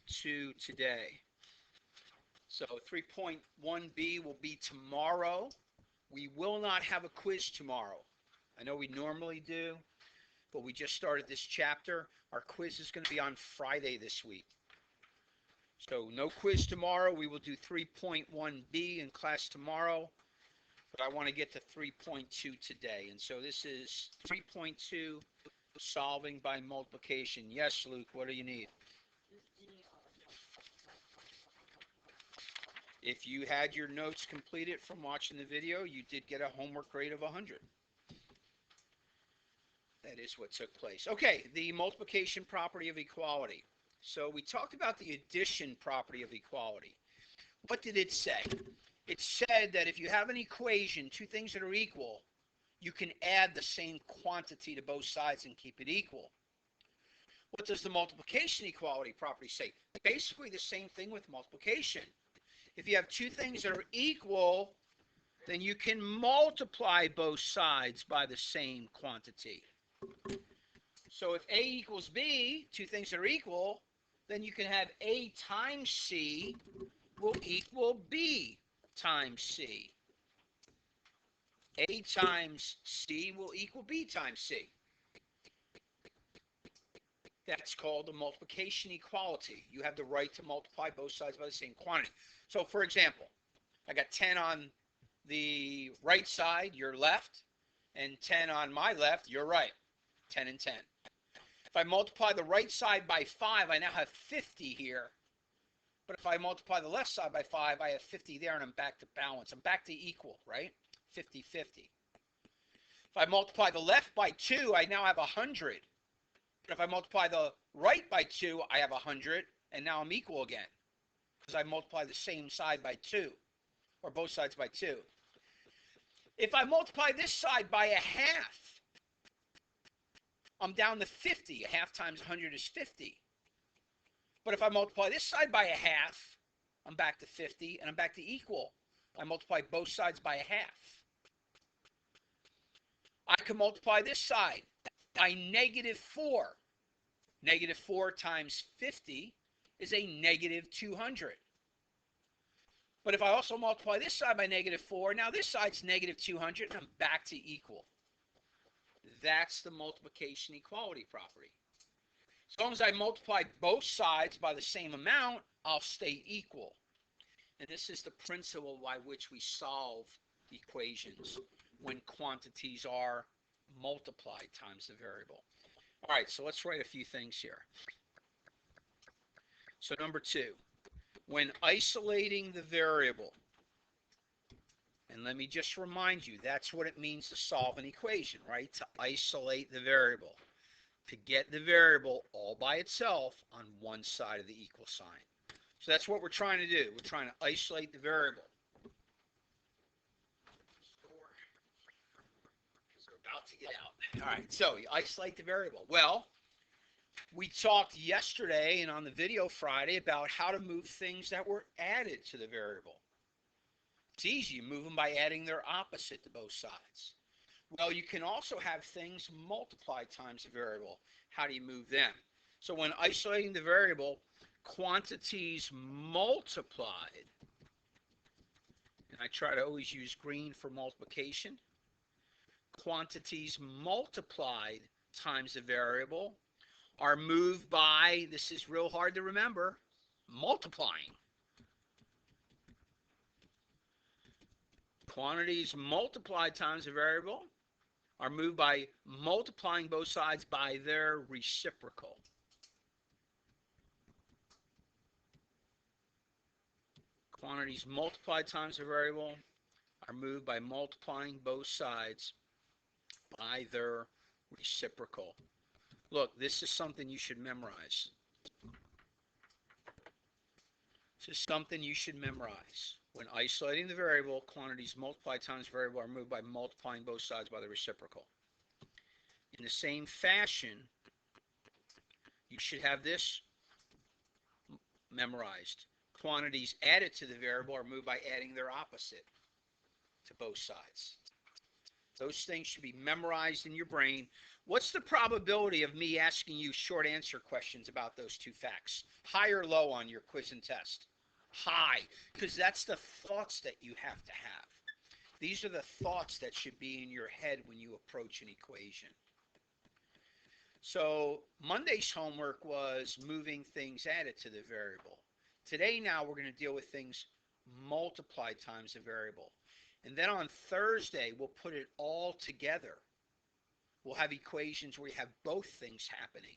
3.2 today. So 3.1b will be tomorrow. We will not have a quiz tomorrow. I know we normally do, but we just started this chapter. Our quiz is going to be on Friday this week. So no quiz tomorrow. We will do 3.1b in class tomorrow, but I want to get to 3.2 today. And so this is 3.2, solving by multiplication. Yes, Luke, what do you need? If you had your notes completed from watching the video, you did get a homework grade of 100. That is what took place. Okay, the multiplication property of equality. So we talked about the addition property of equality. What did it say? It said that if you have an equation, two things that are equal, you can add the same quantity to both sides and keep it equal. What does the multiplication equality property say? Basically the same thing with multiplication. If you have two things that are equal, then you can multiply both sides by the same quantity. So if A equals B, two things that are equal, then you can have A times C will equal B times C. A times C will equal B times C. That's called a multiplication equality. You have the right to multiply both sides by the same quantity. So for example, I got 10 on the right side, your left, and 10 on my left, your right. 10 and 10. If I multiply the right side by 5, I now have 50 here. But if I multiply the left side by 5, I have 50 there, and I'm back to balance. I'm back to equal, right? 50-50. If I multiply the left by 2, I now have 100. But if I multiply the right by 2, I have 100, and now I'm equal again. Because I multiply the same side by 2, or both sides by 2. If I multiply this side by a half, I'm down to 50. A half times 100 is 50. But if I multiply this side by a half, I'm back to 50, and I'm back to equal. I multiply both sides by a half. I can multiply this side by -4. -4 times 50 is a -200. But if I also multiply this side by -4, now this side's -200, and I'm back to equal. That's the multiplication equality property. As long as I multiply both sides by the same amount, I'll stay equal. And this is the principle by which we solve equations when quantities are multiplied times the variable. All right, so let's write a few things here. So number 2, when isolating the variable, and let me just remind you, that's what it means to solve an equation, right? To isolate the variable. To get the variable all by itself on one side of the equal sign. So that's what we're trying to do. We're trying to isolate the variable. We're about to get out. All right, so you isolate the variable. Well, we talked yesterday and on the video Friday about how to move things that were added to the variable. It's easy. You move them by adding their opposite to both sides. Well, you can also have things multiplied times the variable. How do you move them? So when isolating the variable, quantities multiplied, and I try to always use green for multiplication, quantities multiplied times the variable are moved by, this is real hard to remember, multiplying. Quantities multiplied times the variable are moved by multiplying both sides by their reciprocal. Quantities multiplied times the variable are moved by multiplying both sides by their reciprocal. Look, this is something you should memorize. This is something you should memorize. When isolating the variable, quantities multiplied times the variable are moved by multiplying both sides by the reciprocal. In the same fashion, you should have this memorized. Quantities added to the variable are moved by adding their opposite to both sides. Those things should be memorized in your brain. What's the probability of me asking you short answer questions about those two facts? High or low on your quiz and test? High, because that's the thoughts that you have to have. These are the thoughts that should be in your head when you approach an equation. So Monday's homework was moving things added to the variable. Today now we're going to deal with things multiplied times the variable. And then on Thursday we'll put it all together. We'll have equations where you have both things happening.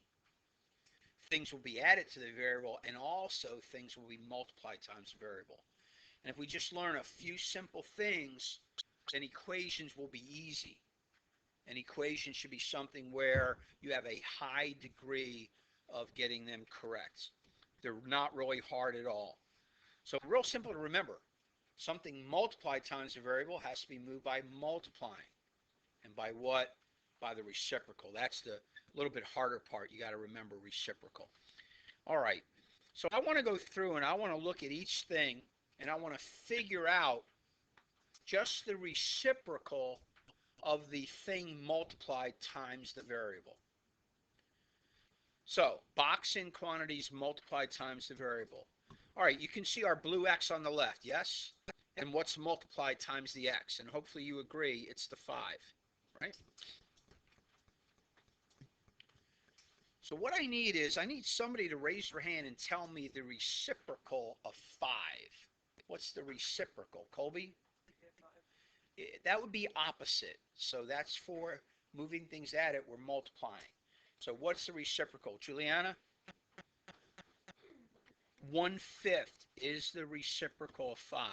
Things will be added to the variable and also things will be multiplied times the variable. And if we just learn a few simple things, then equations will be easy. An equation should be something where you have a high degree of getting them correct. They're not really hard at all. So real simple to remember. Something multiplied times the variable has to be moved by multiplying. And by what? By the reciprocal. That's the little bit harder part. You got to remember reciprocal. All right. So I want to go through and I want to look at each thing and I want to figure out just the reciprocal of the thing multiplied times the variable. So box in quantities multiplied times the variable. All right, you can see our blue X on the left, yes? And what's multiplied times the X? And hopefully you agree it's the 5, right? So what I need is, I need somebody to raise their hand and tell me the reciprocal of 5. What's the reciprocal, Colby? That would be opposite. So that's for moving things at it, we're multiplying. So what's the reciprocal? Juliana? 1/5 is the reciprocal of 5.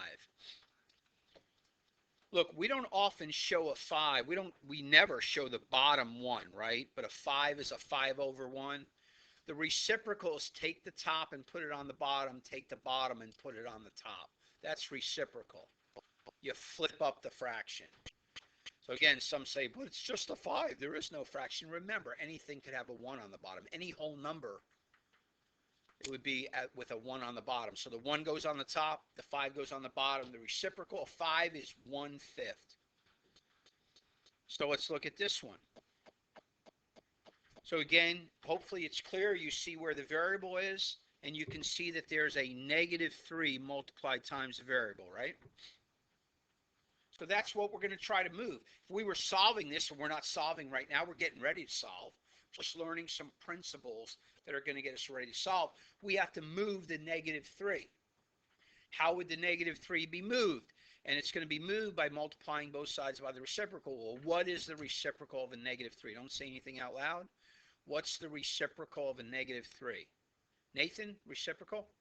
Look, we don't often show a 5. We never show the bottom one, right? But a 5 is a 5/1. The reciprocal is take the top and put it on the bottom, take the bottom and put it on the top. That's reciprocal. You flip up the fraction. So again, some say, but it's just a 5. There is no fraction. Remember, anything could have a 1 on the bottom. Any whole number, it would be with a 1 on the bottom. So the 1 goes on the top, the 5 goes on the bottom. The reciprocal of 5 is 1/5. So let's look at this one. So again, hopefully it's clear. You see where the variable is, and you can see that there's a -3 multiplied times the variable, right? So that's what we're going to try to move. If we were solving this, and we're not solving right now, we're getting ready to solve, just learning some principles that are going to get us ready to solve. We have to move the -3. How would the -3 be moved? And it's going to be moved by multiplying both sides by the reciprocal. Well, what is the reciprocal of a -3? Don't say anything out loud. What's the reciprocal of a -3? Nathan, reciprocal?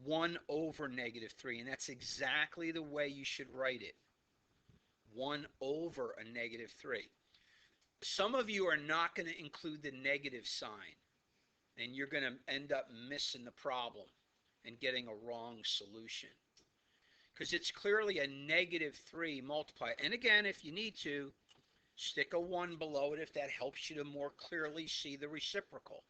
1/3, and that's exactly the way you should write it. 1/a -3. Some of you are not going to include the negative sign, and you're going to end up missing the problem and getting a wrong solution. Because it's clearly a -3 multiplied. And again, if you need to, stick a 1 below it if that helps you to more clearly see the reciprocal.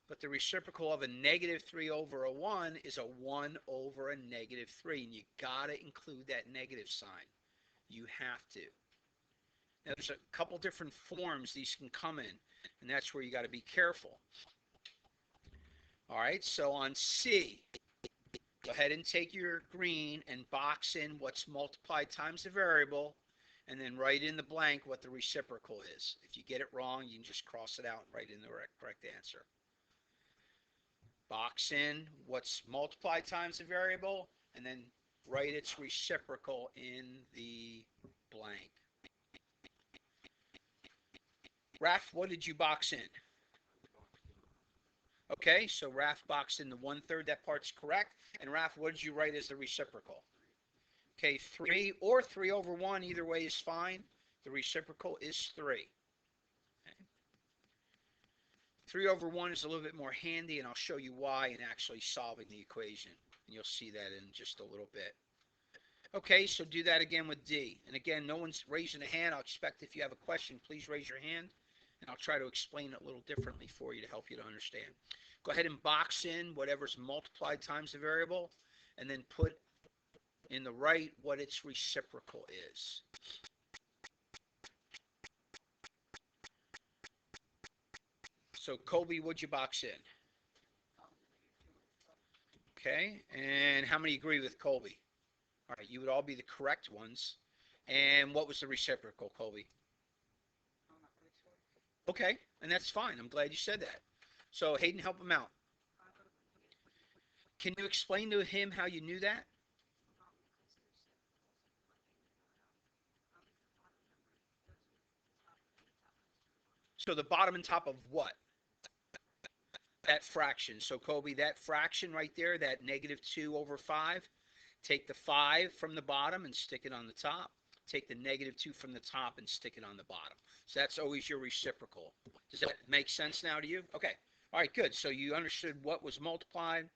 But the reciprocal of a -3/1 is a 1/a -3. And you got to include that negative sign. You have to. Now, there's a couple different forms these can come in. And that's where you got to be careful. All right, so on C, go ahead and take your green and box in what's multiplied times the variable. And then write in the blank what the reciprocal is. If you get it wrong, you can just cross it out and write in the correct answer. Box in what's multiplied times the variable, and then write its reciprocal in the blank. Raf, what did you box in? Okay, so Raf boxed in the 1/3. That part's correct. And Raf, what did you write as the reciprocal? Okay, 3 or 3/1, either way is fine. The reciprocal is 3. 3/1 is a little bit more handy, and I'll show you why in actually solving the equation. And you'll see that in just a little bit. Okay, so do that again with D. And again, no one's raising a hand. I'll expect if you have a question, please raise your hand, and I'll try to explain it a little differently for you to help you to understand. Go ahead and box in whatever's multiplied times the variable, and then put in the right what its reciprocal is. So, Colby, what'd you box in? Okay, and how many agree with Colby? All right, you would all be the correct ones. And what was the reciprocal, Colby? Okay, and that's fine. I'm glad you said that. So, Hayden, help him out. Can you explain to him how you knew that? So, the bottom and top of what? That fraction. So, Colby, that fraction right there, that -2/5, take the 5 from the bottom and stick it on the top. Take the -2 from the top and stick it on the bottom. So that's always your reciprocal. Does that make sense now to you? Okay. All right, good. So you understood what was multiplied.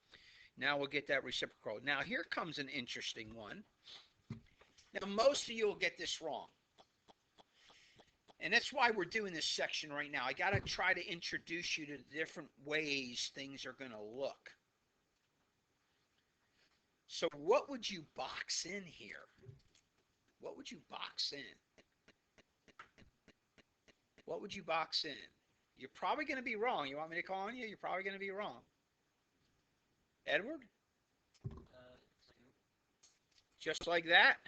Now we'll get that reciprocal. Now here comes an interesting one. Now most of you will get this wrong. And that's why we're doing this section right now. I got to try to introduce you to different ways things are going to look. So what would you box in here? What would you box in? What would you box in? You're probably going to be wrong. You want me to call on you? You're probably going to be wrong. Edward? Just like that?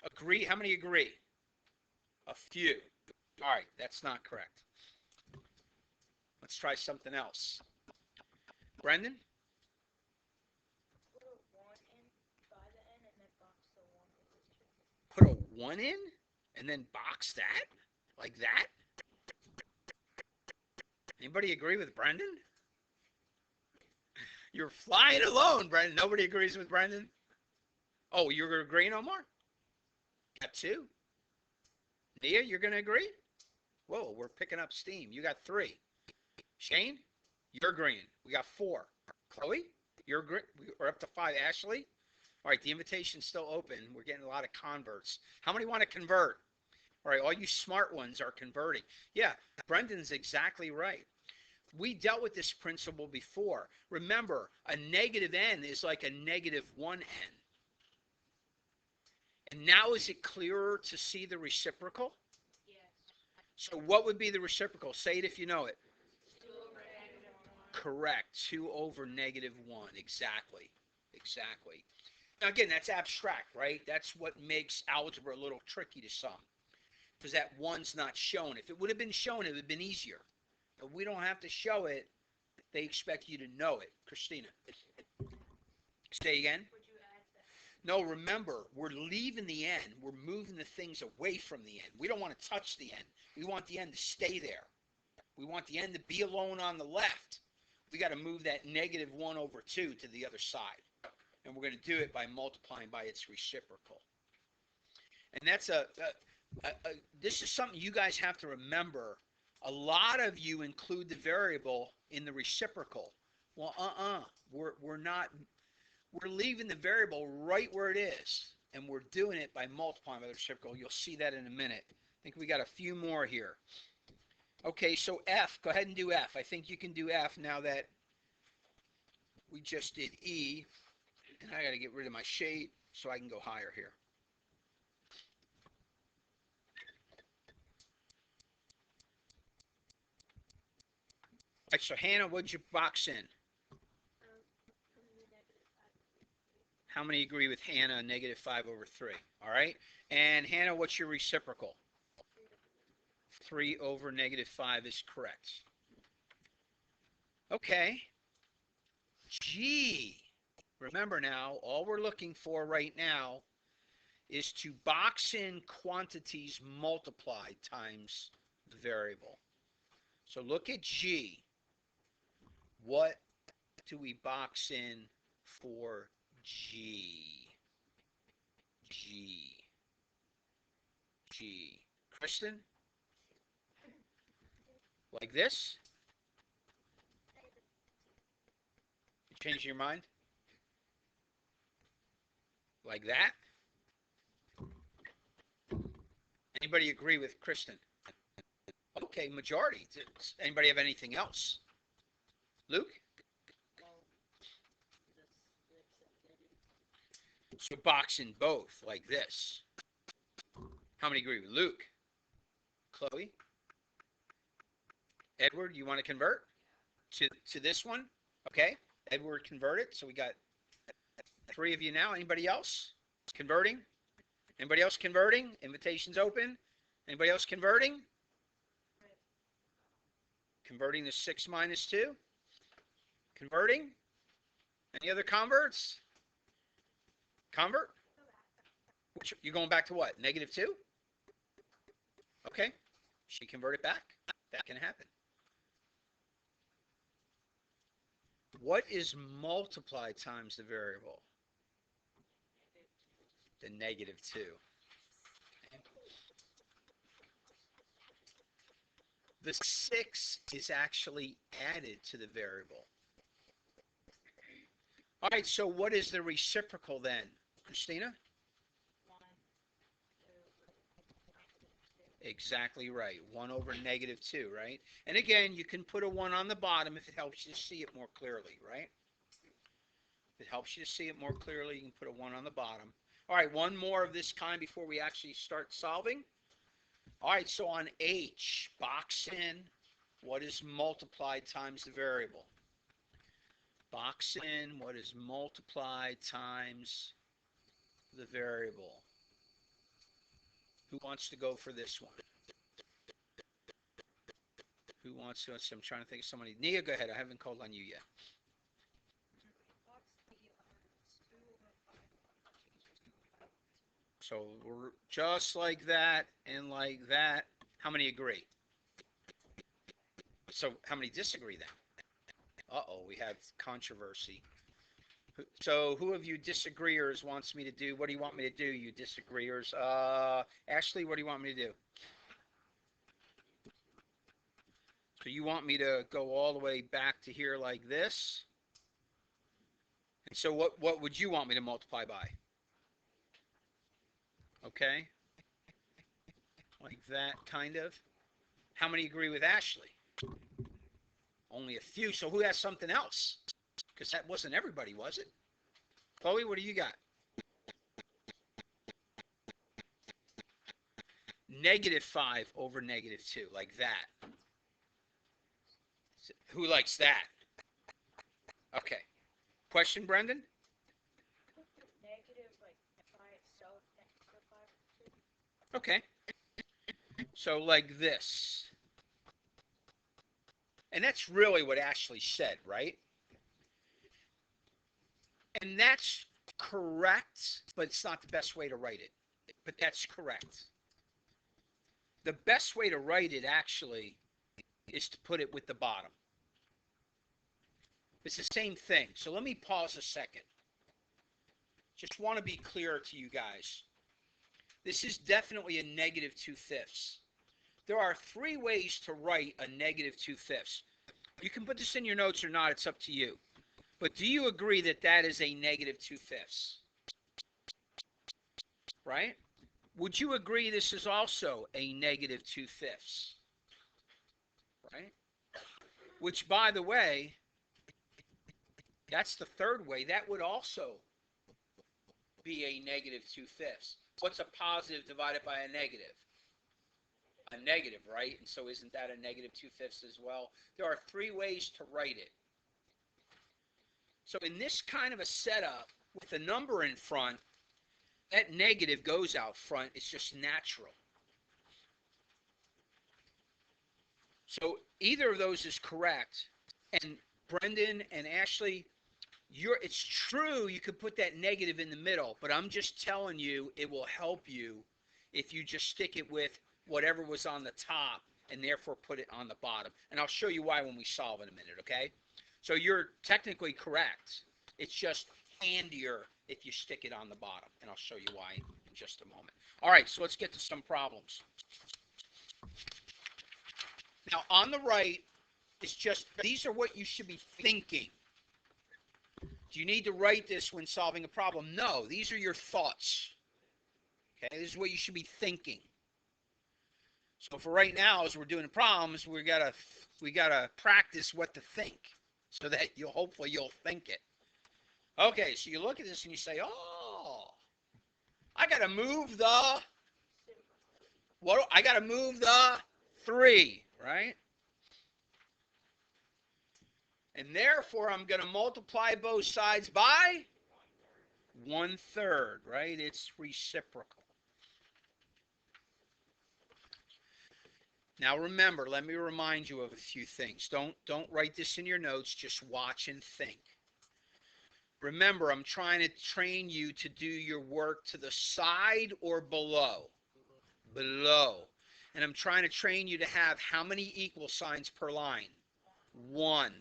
Agree? How many agree? A few. All right, that's not correct. Let's try something else. Brendan? Put a 1 in and then box that? Like that? Anybody agree with Brendan? You're flying alone, Brendan. Nobody agrees with Brendan? Oh, you're going to agree no more? Got 2. Nia, you're going to agree? Whoa, we're picking up steam. You got 3. Shane, you're agreeing. We got 4. Chloe, you're agreeing. We're up to 5. Ashley? All right, the invitation's still open. We're getting a lot of converts. How many want to convert? All right, all you smart ones are converting. Yeah, Brendan's exactly right. We dealt with this principle before. Remember, a negative n is like a -1n. And now is it clearer to see the reciprocal? Yes. So what would be the reciprocal? Say it if you know it. 2 over -1. Correct. 2 over -1. Exactly. Exactly. Now again, that's abstract, right? That's what makes algebra a little tricky to some. Because that 1's not shown. If it would have been shown, it would have been easier. But we don't have to show it. They expect you to know it. Christina. Say again. No, remember, we're leaving the end. We're moving the things away from the end. We don't want to touch the end. We want the end to stay there. We want the end to be alone on the left. We got to move that -1 over 2 to the other side. And we're going to do it by multiplying by its reciprocal. And that's this is something you guys have to remember. A lot of you include the variable in the reciprocal. Well, we're not. We're leaving the variable right where it is, and we're doing it by multiplying by the reciprocal. You'll see that in a minute. I think we got a few more here. Okay, so F. Go ahead and do F. I think you can do F now that we just did E. And I got to get rid of my shade so I can go higher here. All right, so Hannah, what'd you box in? How many agree with Hannah, -5 over 3? All right. And Hannah, what's your reciprocal? 3 over -5 is correct. Okay. G. Remember now, all we're looking for right now is to box in quantities multiplied times the variable. So look at G. What do we box in for G? G. Kristen? Like this? You changed your mind? Like that? Anybody agree with Kristen? Okay, majority. Does anybody have anything else? Luke? So box in both like this. How many agree with Luke? Chloe? Edward, you want to convert to this one? Okay. Edward converted. So we got 3 of you now. Anybody else converting? Anybody else converting? Invitations open. Anybody else converting? Converting to 6 minus 2. Converting. Any other converts? Convert? Which, you going back to what? -2? Okay. She converted back. That can happen. What is multiplied times the variable? The -2. The 6 is actually added to the variable. All right, so what is the reciprocal then? Christina? 1 Exactly right. 1 over -2, right? And again, you can put a 1 on the bottom if it helps you to see it more clearly, right? If it helps you to see it more clearly, you can put a 1 on the bottom. All right, one more of this kind before we actually start solving. All right, so on H, box in, what is multiplied times the variable? Box in, what is multiplied times the variable? Who wants to go for this one? Who wants to? I'm trying to think of somebody. Nia, go ahead. I haven't called on you yet. So we're just like that and like that. How many agree? So how many disagree then? Uh-oh, we have controversy. So who of you disagreeers wants me to do? What do you want me to do, you disagreeers? Ashley, what do you want me to do? So you want me to go all the way back to here like this? And so what would you want me to multiply by? Okay. Like that, kind of. How many agree with Ashley? Only a few. So who has something else? Because that wasn't everybody, was it? Chloe, what do you got? -5 over -2, like that. Who likes that? Okay. Question, Brendan? negative, like, by itself, -5. Okay. So like this. And that's really what Ashley said, right? And that's correct, but it's not the best way to write it. But that's correct. The best way to write it actually is to put it with the bottom. It's the same thing. So let me pause a second. Just want to be clear to you guys. This is definitely a -2/5. There are 3 ways to write a -2/5. You can put this in your notes or not. It's up to you. But do you agree that that is a -2/5? Right? Would you agree this is also a -2/5? Right? Which, by the way, that's the 3rd way. That would also be a -2/5. What's a positive divided by a negative? A negative, right? And so isn't that a -2/5 as well? There are 3 ways to write it. So in this kind of a setup with a number in front, that negative goes out front. It's just natural. So either of those is correct. And Brendan and Ashley, it's true you could put that negative in the middle, but I'm just telling you it will help you if you just stick it with whatever was on the top and therefore put it on the bottom. And I'll show you why when we solve in a minute, okay? So you're technically correct. It's just handier if you stick it on the bottom. And I'll show you why in just a moment. All right, so let's get to some problems. Now, on the right, it's just, these are what you should be thinking. Do you need to write this when solving a problem? No, these are your thoughts. Okay, this is what you should be thinking. So for right now, as we're doing problems, we gotta practice what to think, so that hopefully you'll think it. Okay, so you look at this and you say, oh, I got to move the, what? I got to move the 3, right? And therefore, I'm going to multiply both sides by 1/3, right? It's reciprocal. Now remember, let me remind you of a few things. Don't write this in your notes, just watch and think. Remember, I'm trying to train you to do your work to the side or below. Below. And I'm trying to train you to have how many equal signs per line? 1,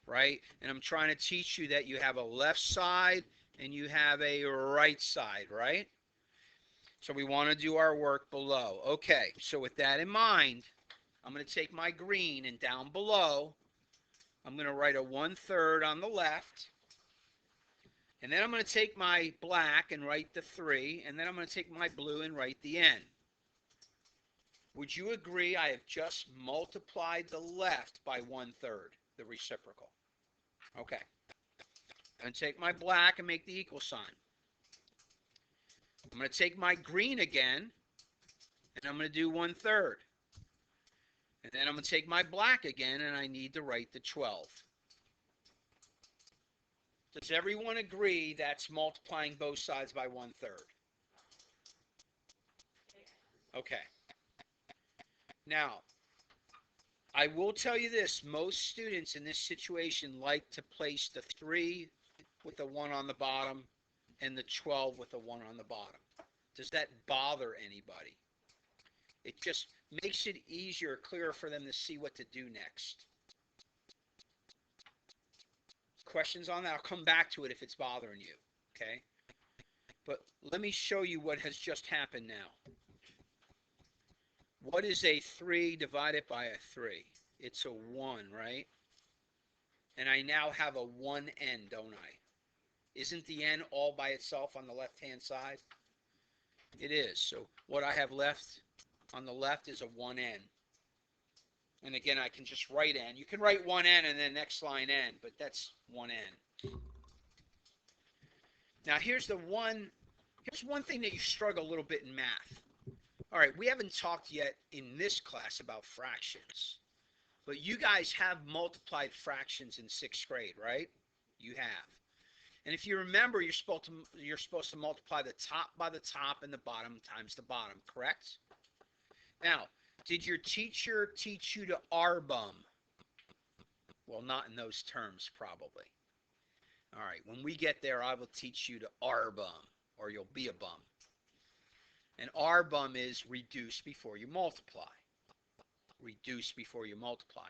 right? And I'm trying to teach you that you have a left side and you have a right side, right? So we want to do our work below. Okay, so with that in mind, I'm going to take my green, and down below, I'm going to write a 1/3 on the left. And then I'm going to take my black and write the 3, and then I'm going to take my blue and write the n. Would you agree I have just multiplied the left by 1/3, the reciprocal? Okay. I'm going to take my black and make the equal sign. I'm going to take my green again, and I'm going to do 1/3. And then I'm going to take my black again, and I need to write the 12. Does everyone agree that's multiplying both sides by 1/3? Okay. Now, I will tell you this. Most students in this situation like to place the 3 with the 1 on the bottom and the 12 with the 1 on the bottom. Does that bother anybody? It just makes it easier, clearer for them to see what to do next. Questions on that? I'll come back to it if it's bothering you, okay? But let me show you what has just happened now. What is a 3 divided by a 3? It's a 1, right? And I now have a 1n, don't I? Isn't the n all by itself on the left-hand side? It is. So what I have left on the left is a 1n. And again, I can just write n. You can write 1n and then next line n, but that's 1n. Now here's one thing that you struggle a little bit in math. All right, we haven't talked yet in this class about fractions. But you guys have multiplied fractions in 6th grade, right? You have. And if you remember, you're supposed to multiply the top by the top and the bottom times the bottom, correct? Now, did your teacher teach you to R-bum? Well, not in those terms, probably. All right, when we get there, I will teach you to R-bum, or you'll be a bum. And R-bum is reduce before you multiply. Reduce before you multiply.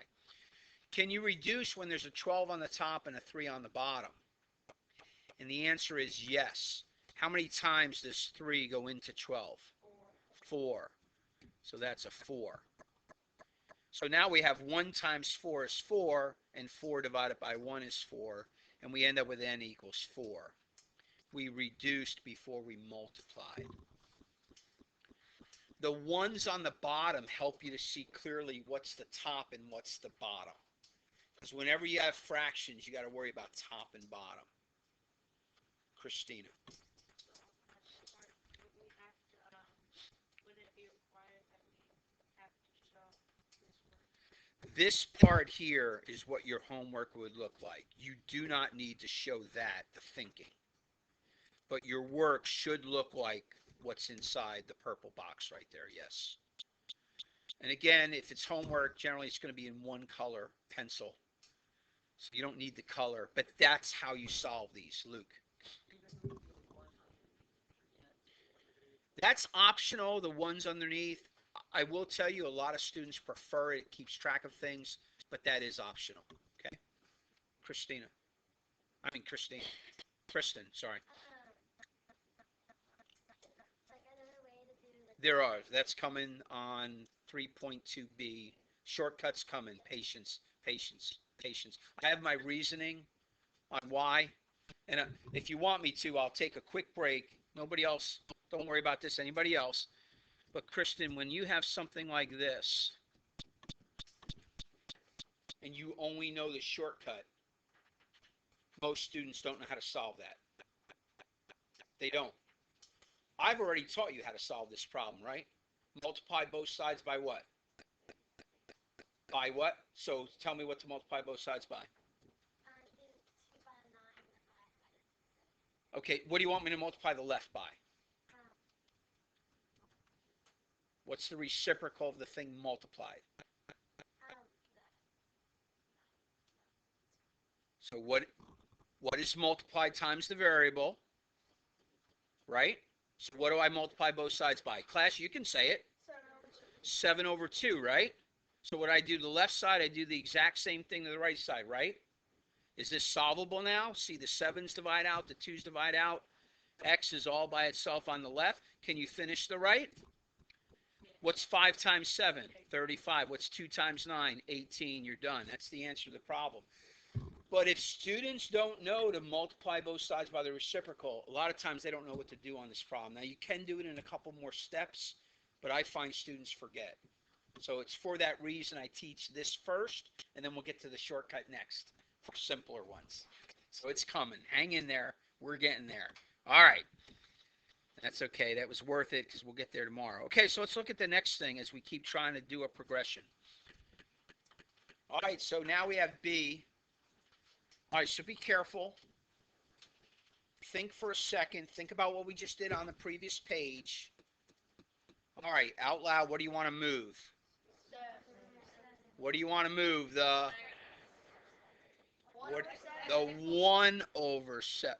Can you reduce when there's a 12 on the top and a 3 on the bottom? And the answer is yes. How many times does 3 go into 12? 4. So that's a 4. So now we have 1 times 4 is 4, and 4 divided by 1 is 4, and we end up with n equals 4. We reduced before we multiplied. The ones on the bottom help you to see clearly what's the top and what's the bottom. Because whenever you have fractions, you got to worry about top and bottom. Christina. This part here is what your homework would look like. You do not need to show that, the thinking. But your work should look like what's inside the purple box right there, yes. And again, if it's homework, generally it's going to be in one color, pencil. So you don't need the color, but that's how you solve these, Luke. That's optional, the ones underneath. I will tell you a lot of students prefer it. It keeps track of things, but that is optional, okay? Kristen, sorry. There are. That's coming on 3.2b. Shortcuts coming. Patience. I have my reasoning on why. And if you want me to, I'll take a quick break. Nobody else, don't worry about this, anybody else. But Kristen, when you have something like this, and you only know the shortcut, most students don't know how to solve that. They don't. I've already taught you how to solve this problem, right? Multiply both sides by what? By what? So tell me what to multiply both sides by. Okay, what do you want me to multiply the left by? What's the reciprocal of the thing multiplied? So what is multiplied times the variable, right? So what do I multiply both sides by? Class, you can say it. 7 over 2, right? So what I do to the left side, I do the exact same thing to the right side, right? Is this solvable now? See, the 7's divide out, the 2's divide out. X is all by itself on the left. Can you finish the right? What's 5 times 7? 35. What's 2 times 9? 18. You're done. That's the answer to the problem. But if students don't know to multiply both sides by the reciprocal, a lot of times they don't know what to do on this problem. Now, you can do it in a couple more steps, but I find students forget. So it's for that reason I teach this first, and then we'll get to the shortcut next for simpler ones. So it's coming. Hang in there. We're getting there. All right. That's okay. That was worth it because we'll get there tomorrow. Okay, so let's look at the next thing as we keep trying to do a progression. All right, so now we have B. All right, so be careful. Think for a second. Think about what we just did on the previous page. All right, out loud, what do you want to move? What do you want to move? The 1 over 7.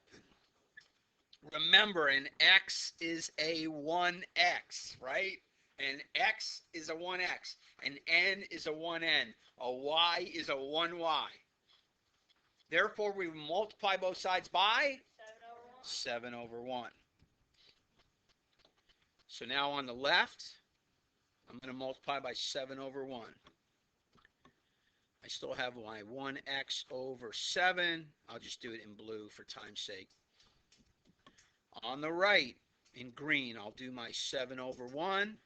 Remember, an x is a 1x, right? An x is a 1x. An n is a 1n. A y is a 1y. Therefore, we multiply both sides by 7 over 1. So now on the left, I'm going to multiply by 7 over 1. I still have my 1x over 7. I'll just do it in blue for time's sake. On the right, in green, I'll do my 7 over 1.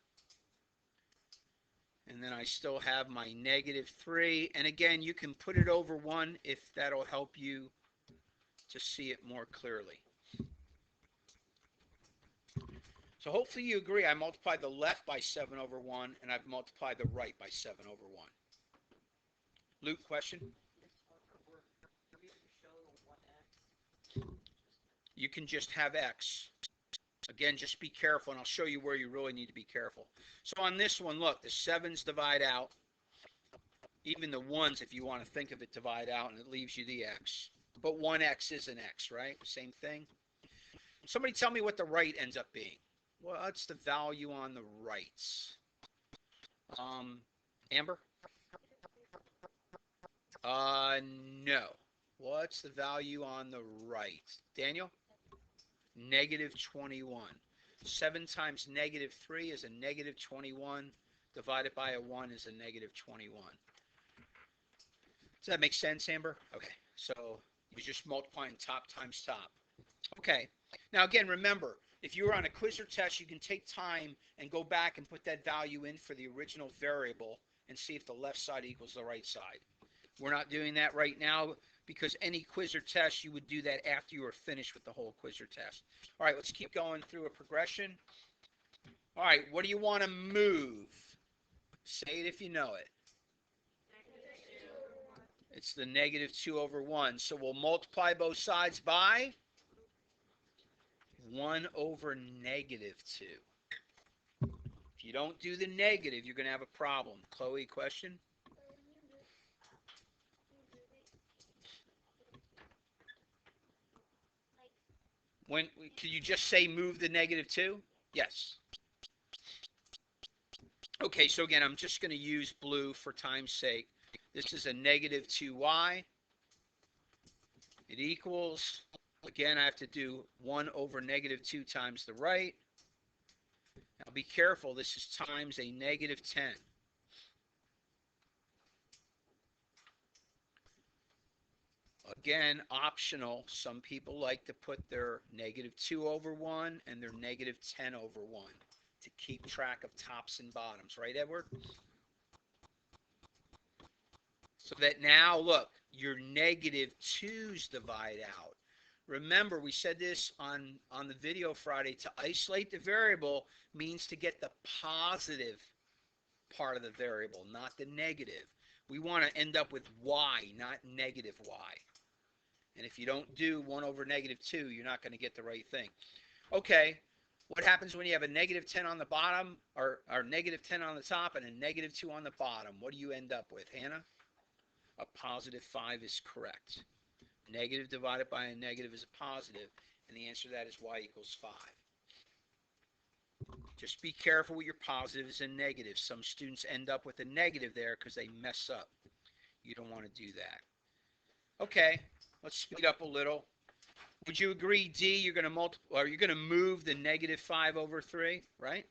And then I still have my negative 3. And again, you can put it over 1 if that'll help you to see it more clearly. So hopefully you agree I multiplied the left by 7 over 1, and I've multiplied the right by 7 over 1. Luke, question? You can just have x. Again, just be careful, and I'll show you where you really need to be careful. So on this one, look, the 7's divide out. Even the 1's, if you want to think of it, divide out, and it leaves you the x. But 1x is an x, right? Same thing. Somebody tell me what the right ends up being. Well, that's the value on the rights. Amber? No. What's the value on the right? Daniel? Negative 21. 7 times negative 3 is a negative 21. Divided by a 1 is a negative 21. Does that make sense, Amber? Okay. So you're just multiplying top times top. Okay. Now, again, remember, if you were on a quiz or test, you can take time and go back and put that value in for the original variable and see if the left side equals the right side. We're not doing that right now because any quiz or test, you would do that after you were finished with the whole quiz or test. All right, let's keep going through a progression. All right, what do you want to move? Say it if you know it. It's the negative 2 over 1. So we'll multiply both sides by 1 over negative 2. If you don't do the negative, you're going to have a problem. Chloe, question? Can you just say move the negative 2? Yes. Okay, so again, I'm just going to use blue for time's sake. This is a negative 2y. It equals, again, I have to do 1 over negative 2 times the right. Now be careful, this is times a negative 10. Again, optional. Some people like to put their negative 2 over 1 and their negative 10 over 1 to keep track of tops and bottoms. Right, Edward? So that now, look, your negative 2's divide out. Remember, we said this on the video Friday. To isolate the variable means to get the positive part of the variable, not the negative. We want to end up with y, not negative y. And if you don't do 1 over negative 2, you're not going to get the right thing. Okay, what happens when you have a negative 10 on the bottom, or negative 10 on the top, and a negative 2 on the bottom? What do you end up with, Hannah? A positive 5 is correct. Negative divided by a negative is a positive, and the answer to that is y equals 5. Just be careful with your positives and negatives. Some students end up with a negative there because they mess up. You don't want to do that. Okay, let's speed up a little. Would you agree, D, you're going to multiply, or you're going to move the negative 5 over 3, right?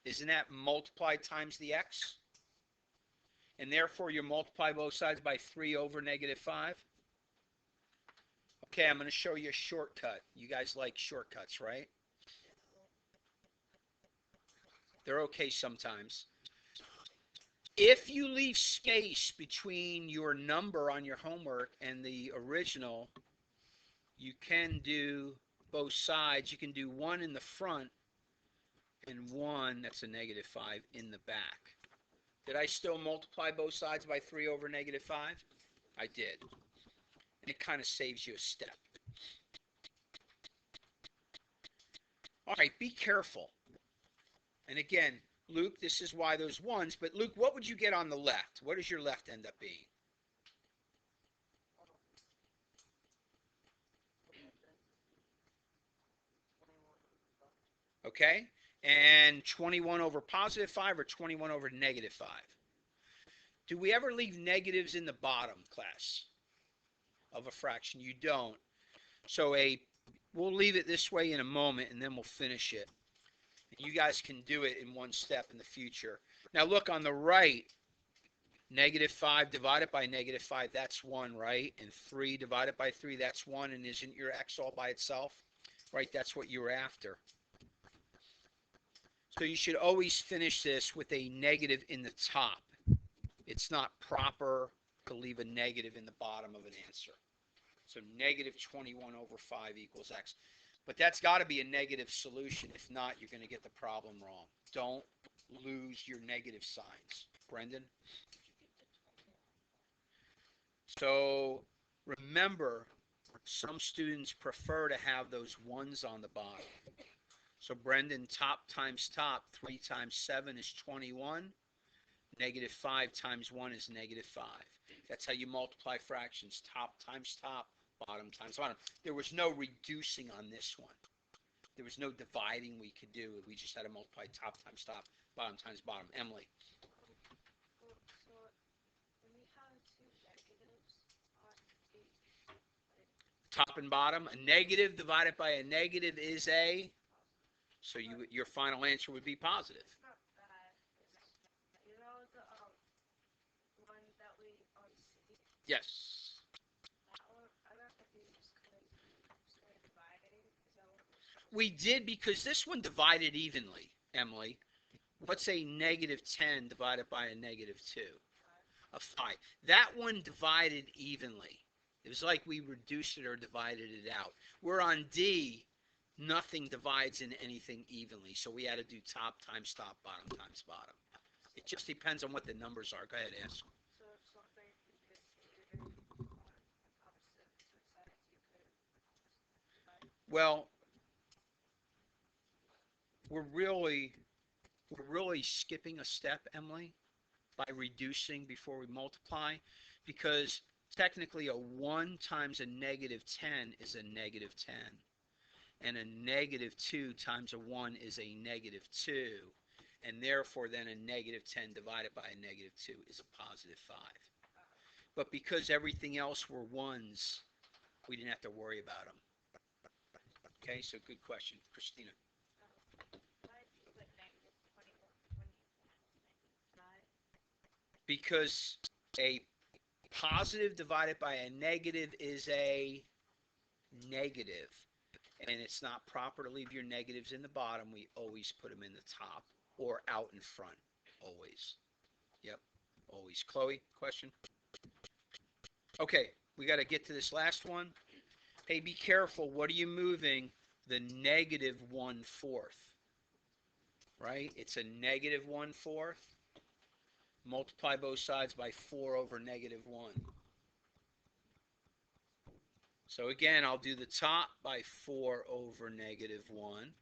Isn't that multiplied times the x? And therefore, you multiply both sides by 3 over negative 5. Okay, I'm going to show you a shortcut. You guys like shortcuts, right? They're okay sometimes. If you leave space between your number on your homework and the original, you can do both sides. You can do 1 in the front and 1, that's a negative 5, in the back. Did I still multiply both sides by 3 over negative 5? I did. And it kind of saves you a step. All right, be careful. And again, Luke, this is why those 1s, but Luke, what would you get on the left? What does your left end up being? Okay, and 21 over positive 5 or 21 over negative 5? Do we ever leave negatives in the bottom, class, of a fraction? You don't. So we'll leave it this way in a moment, and then we'll finish it. You guys can do it in one step in the future. Now look on the right, negative 5 divided by negative 5, that's 1, right? And 3 divided by 3, that's 1. And isn't your x all by itself? Right, that's what you were after. So you should always finish this with a negative in the top. It's not proper to leave a negative in the bottom of an answer. So negative 21 over 5 equals x. But that's got to be a negative solution. If not, you're going to get the problem wrong. Don't lose your negative signs. Brendan? So remember, some students prefer to have those 1s on the bottom. So Brendan, top times top, 3 times 7 is 21. Negative 5 times 1 is negative 5. That's how you multiply fractions. Top times top, bottom times bottom. There was no reducing on this one. There was no dividing we could do. We just had to multiply top times top, bottom times bottom. Emily. So when we have two negatives on the Top and bottom. A negative divided by a negative is a, so your final answer would be positive. it's not bad. You know the one that we see. Yes. That one, I got confused just because started dividing. Is that what we're supposed We did because this one divided evenly, Emily. What's a negative 10 divided by a negative 2? A 5. That one divided evenly. It was like we reduced it or divided it out. We're on D, nothing divides in anything evenly. So we had to do top times top, bottom times bottom. It just depends on what the numbers are. Go ahead, ask. So if something is either on opposite sides, you could divide. Well, we're really skipping a step, Emily, by reducing before we multiply, because technically a 1 times a negative 10 is a negative 10. And a negative 2 times a 1 is a negative 2. And therefore, then a negative 10 divided by a negative 2 is a positive 5. But because everything else were 1s, we didn't have to worry about them. Okay, so good question. Christina. Why do you put negative 21, 25? Because a positive divided by a negative is a negative. And it's not proper to leave your negatives in the bottom. We always put them in the top or out in front. Always. Yep. Always. Chloe, question? Okay. We got to get to this last one. Hey, be careful. What are you moving? The negative 1/4. Right? It's a negative 1/4. Multiply both sides by 4 over negative 1. So again, I'll do the top by 4 over negative 1.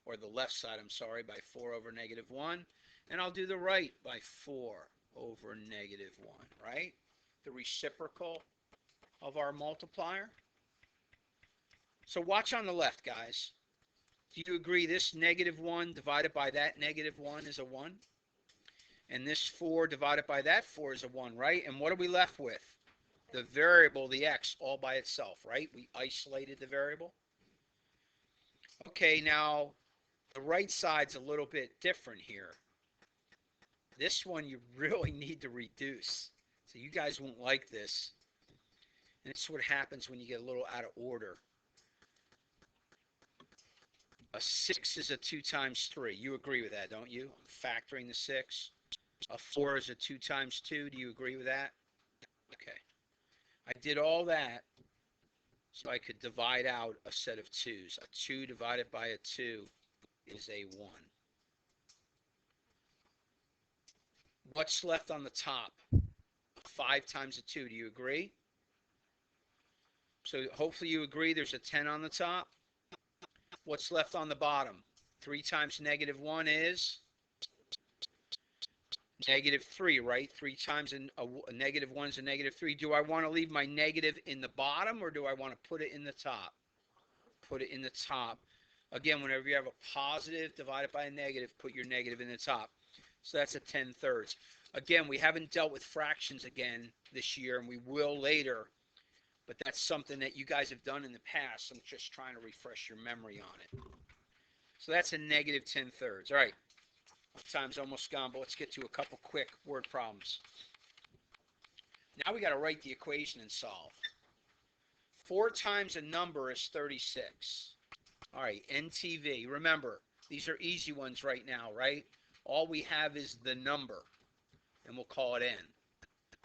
Or the left side, I'm sorry, by 4 over negative 1. And I'll do the right by 4 over negative 1, right? The reciprocal of our multiplier. So watch on the left, guys. Do you agree this negative 1 divided by that negative 1 is a 1? And this 4 divided by that 4 is a 1, right? And what are we left with? The variable, the x, all by itself, right? We isolated the variable. Okay, now the right side's a little bit different here. This one you really need to reduce. So you guys won't like this. And it's what happens when you get a little out of order. A 6 is a 2 times 3. You agree with that, don't you? I'm factoring the 6. A 4 is a 2 times 2. Do you agree with that? Okay. I did all that so I could divide out a set of 2's. A 2 divided by a 2 is a 1. What's left on the top? 5 times a 2. Do you agree? So hopefully you agree there's a 10 on the top. What's left on the bottom? 3 times negative 1 is negative 3, right? 3 times a negative 1 is a negative 3. Do I want to leave my negative in the bottom or do I want to put it in the top? Put it in the top. Again, whenever you have a positive divided by a negative, put your negative in the top. So that's a 10/3. Again, we haven't dealt with fractions again this year, and we will later. But that's something that you guys have done in the past. I'm just trying to refresh your memory on it. So that's a negative 10/3. All right. Time's almost gone, but let's get to a couple quick word problems. Now we got to write the equation and solve. 4 times a number is 36. All right, NTV. Remember, these are easy ones right now, right? All we have is the number, and we'll call it N.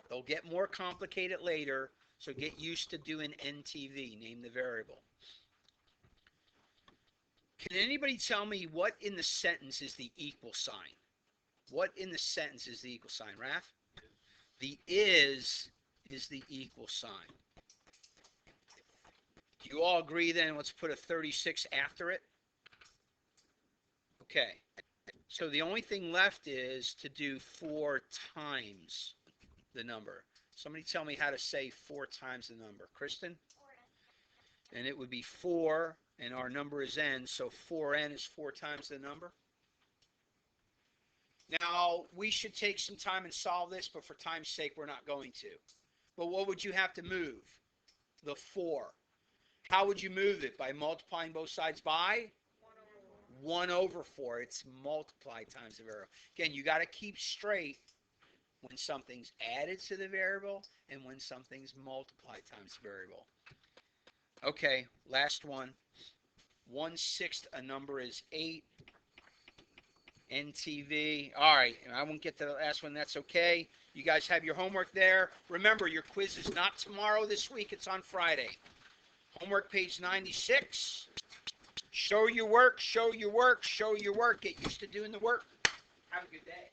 They'll get more complicated later, so get used to doing NTV, name the variable. Can anybody tell me what in the sentence is the equal sign? What in the sentence is the equal sign, Raph? The is the equal sign. Do you all agree then? Let's put a 36 after it. Okay. So the only thing left is to do 4 times the number. Somebody tell me how to say 4 times the number. Kristen? 4n. And it would be 4, and our number is n, so 4n is 4 times the number. Now, we should take some time and solve this, but for time's sake, we're not going to. But what would you have to move? The 4. How would you move it? By multiplying both sides by? 1 over 4. It's multiply times the variable. Again, you got to keep straight when something's added to the variable and when something's multiplied times the variable. Okay, last one. 1/6 a number is 8. NTV. All right, I won't get to the last one. That's okay. You guys have your homework there. Remember, your quiz is not tomorrow this week. It's on Friday. Homework page 96. Show your work, show your work, show your work. Get used to doing the work. Have a good day.